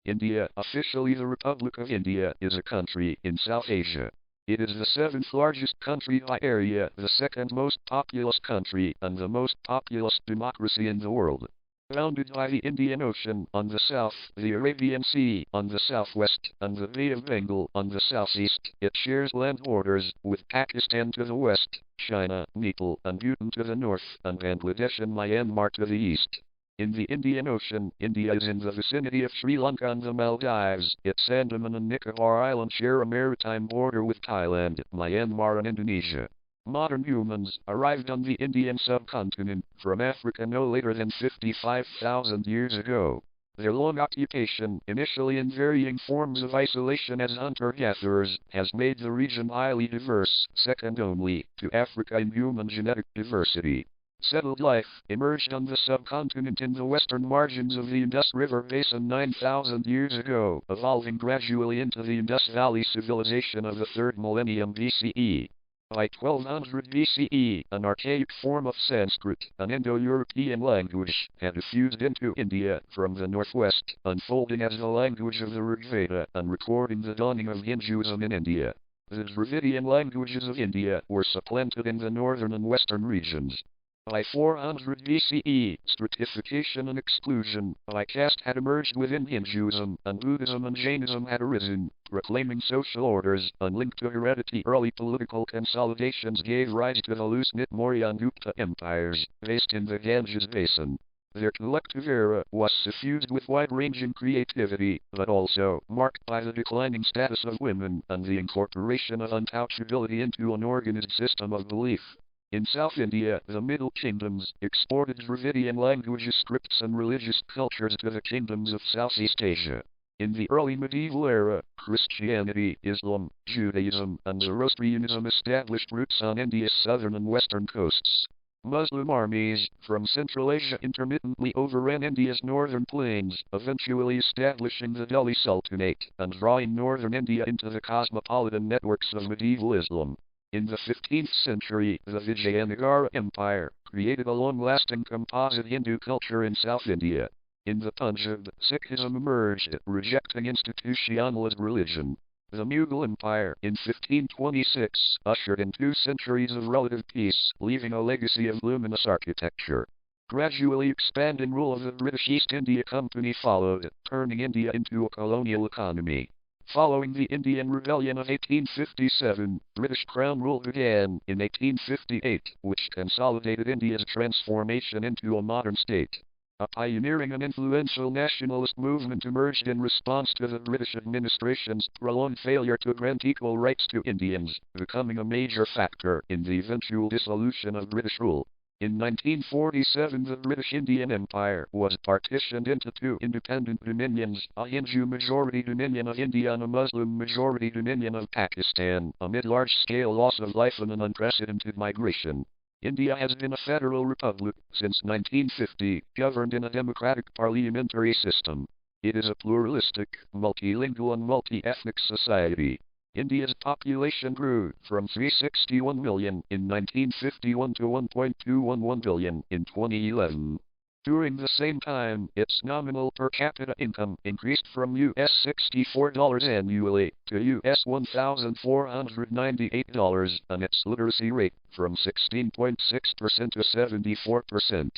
India, officially the Republic of India, is a country in South Asia. It is the seventh largest country by area, the second most populous country, and the most populous democracy in the world. Bounded by the Indian Ocean on the south, the Arabian Sea on the southwest, and the Bay of Bengal on the southeast, it shares land borders with Pakistan to the west, China, Nepal, and Bhutan to the north, and Bangladesh and Myanmar to the east. In the Indian Ocean, India is in the vicinity of Sri Lanka and the Maldives. Its Andaman and Nicobar Islands share a maritime border with Thailand, Myanmar and Indonesia. Modern humans arrived on the Indian subcontinent from Africa no later than 55,000 years ago. Their long occupation, initially in varying forms of isolation as hunter-gatherers, has made the region highly diverse, second only to Africa in human genetic diversity. Settled life emerged on the subcontinent in the western margins of the Indus River basin 9,000 years ago, evolving gradually into the Indus Valley civilization of the 3rd millennium BCE. By 1200 BCE, an archaic form of Sanskrit, an Indo-European language, had diffused into India from the northwest, unfolding as the language of the Rigveda and recording the dawning of Hinduism in India. The Dravidian languages of India were supplanted in the northern and western regions. By 400 BCE, stratification and exclusion by caste had emerged within Hinduism, and Buddhism and Jainism had arisen, proclaiming social orders unlinked to heredity. Early political consolidations gave rise to the loose-knit Maurya and Gupta empires, based in the Ganges basin. Their collective era was suffused with wide-ranging creativity, but also marked by the declining status of women and the incorporation of untouchability into an organized system of belief. In South India, the Middle Kingdoms exported Dravidian languages, scripts and religious cultures to the kingdoms of Southeast Asia. In the early medieval era, Christianity, Islam, Judaism, and Zoroastrianism established roots on India's southern and western coasts. Muslim armies from Central Asia intermittently overran India's northern plains, eventually establishing the Delhi Sultanate and drawing northern India into the cosmopolitan networks of medieval Islam. In the 15th century, the Vijayanagara Empire created a long-lasting composite Hindu culture in South India. In the Punjab, Sikhism emerged, rejecting institutionalized religion. The Mughal Empire, in 1526, ushered in 2 centuries of relative peace, leaving a legacy of luminous architecture. Gradually expanding rule of the British East India Company followed, turning India into a colonial economy. Following the Indian Rebellion of 1857, British Crown rule began in 1858, which consolidated India's transformation into a modern state. A pioneering and influential nationalist movement emerged in response to the British administration's prolonged failure to grant equal rights to Indians, becoming a major factor in the eventual dissolution of British rule. In 1947, the British Indian Empire was partitioned into 2 independent dominions, a Hindu-majority dominion of India and a Muslim-majority dominion of Pakistan, amid large-scale loss of life and an unprecedented migration. India has been a federal republic since 1950, governed in a democratic parliamentary system. It is a pluralistic, multilingual and multi-ethnic society. India's population grew from 361 million in 1951 to 1.211 billion in 2011. During the same time, its nominal per capita income increased from US $64 annually to US $1,498, and its literacy rate from 16.6% to 74%.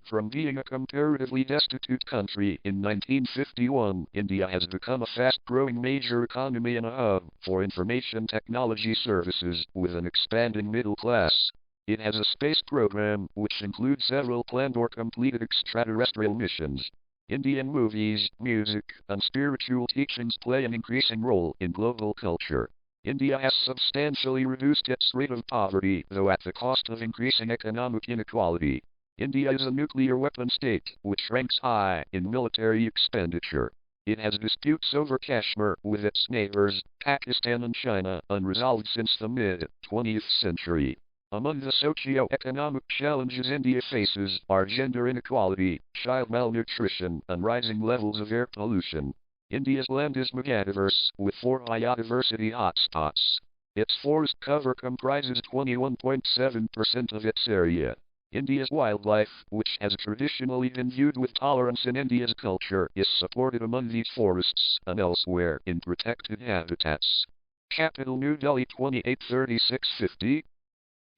From being a comparatively destitute country in 1951, India has become a fast-growing major economy and a hub for information technology services with an expanding middle class. It has a space program which includes several planned or completed extraterrestrial missions. Indian movies, music, and spiritual teachings play an increasing role in global culture. India has substantially reduced its rate of poverty, though at the cost of increasing economic inequality. India is a nuclear weapon state, which ranks high in military expenditure. It has disputes over Kashmir with its neighbors, Pakistan and China, unresolved since the mid-20th century. Among the socio-economic challenges India faces are gender inequality, child malnutrition, and rising levels of air pollution. India's land is megadiverse, with 4 biodiversity hotspots. Its forest cover comprises 21.7% of its area. India's wildlife, which has traditionally been viewed with tolerance in India's culture, is supported among these forests and elsewhere in protected habitats. Capital New Delhi 283650,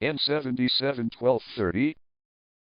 N77 1230.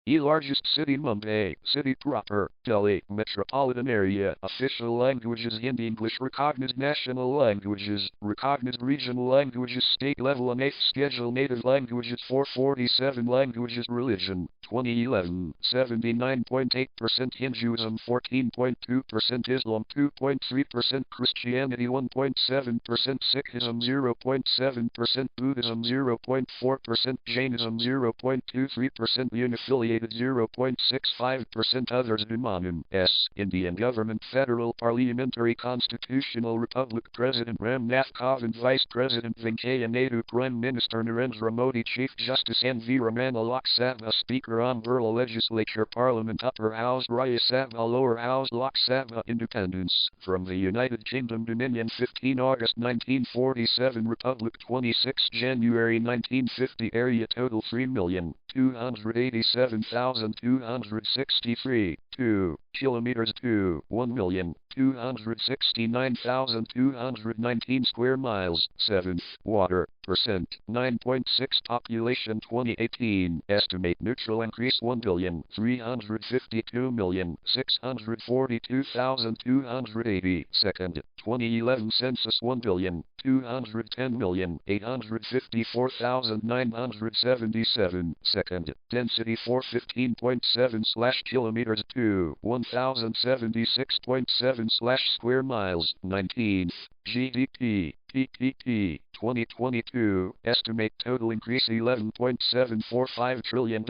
Largest city Mumbai, city proper, Delhi, metropolitan area, official languages Hindi English recognized national languages, recognized regional languages state level and 8th schedule native languages 447 languages religion, 2011, 79.8% Hinduism 14.2% Islam 2.3% Christianity 1.7% Sikhism 0.7% Buddhism 0.4% Jainism 0.23% Unaffiliated 0.65% Others Humanum S. Indian Government Federal Parliamentary Constitutional Republic President Ram Nath Kovind Vice President Venkaiah Naidu Prime Minister Narendra Modi Chief Justice N.V. Ramana Lok Sabha Speaker Om Birla Legislature Parliament Upper House Rajya Sabha Lower House Lok Sabha Independence from the United Kingdom Dominion 15 August 1947 Republic 26 January 1950 Area Total 3,287,263 2 kilometers 1,269,219 square miles 7 water percent 9.6 population 2018 estimate neutral increase 1,352,642,280 second 2011 census 1,210,854,977 second density 415.7 kilometers 1,076.7 square miles 19th GDP PPP 2022 estimate total increase $11.745 trillion.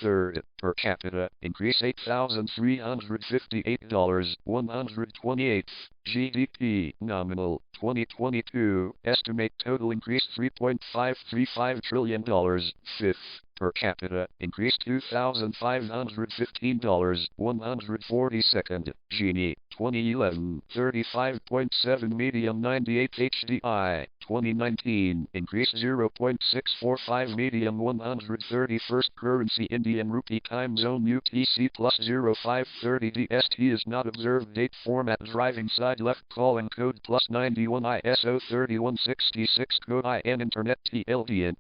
Third, per capita increase $8,358 128th GDP nominal 2022 estimate total increase $3.535 trillion. Fifth, per capita increase $2,515 142nd Gini 2011 35.7 medium 98 HDI 2019 increase 0.645 medium 131st currency Indian rupee time zone UTC plus 0530 DST is not observed date format driving side left calling code plus 91 ISO 3166 code IN internet TLDN